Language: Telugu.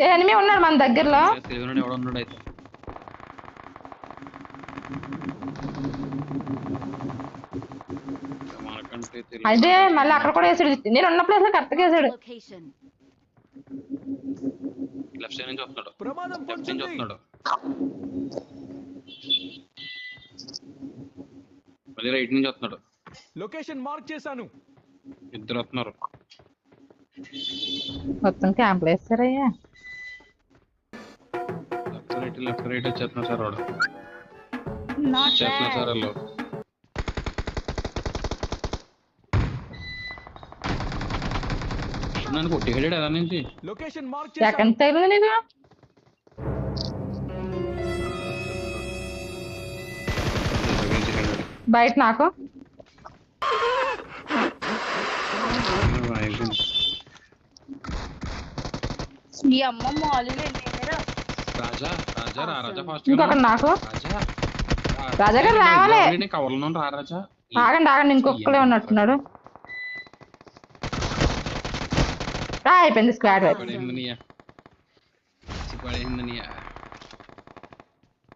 ఎనిమి ఉన్నాడు మన దగ్గరలో. తెలివినోడు ఎవడు ఉన్నాడు అయితే. మనకంటే అదే మళ్ళీ అక్కడ కూడా వేసాడు. నేను ఉన్న ప్లేస్ లో కరెక్ట్గా వేసాడు. లెఫ్ట్ సైడ్ నుంచి వస్తున్నాడు. లెఫ్ట్ నుంచి వస్తున్నాడు. మళ్ళీ రైట్ నుంచి వస్తున్నాడు. లొకేషన్ మార్క్ చేశాను. ఇద్దరు వస్తున్నారు. మొత్తం క్యాంప్ వేస్తారయ్యా. లెఫ్ట్ రైట్ వచ్చేస్తున్నారు సార్. వాడు వచ్చేస్తున్నారు సార్. వాళ్ళు నన్ను కొట్టేసాడు ఎలా నుంచి. లొకేషన్ మార్క్ సెకండ్ తగిలింది నీకు. బయట నాకు ఈ అమ్మ మాలు రాజా రాజా రా రాజా ఫాస్ట్. ఇంకొకటి నాకు. రాజా రాజా గారు రావాలి. కవర్లో రా రాజా. ఆగండి ఆగండి, ఇంకొకలే ఉన్నట్టున్నాడు. అయిపోయింది స్క్వాడ్. పడేసింది నీయా.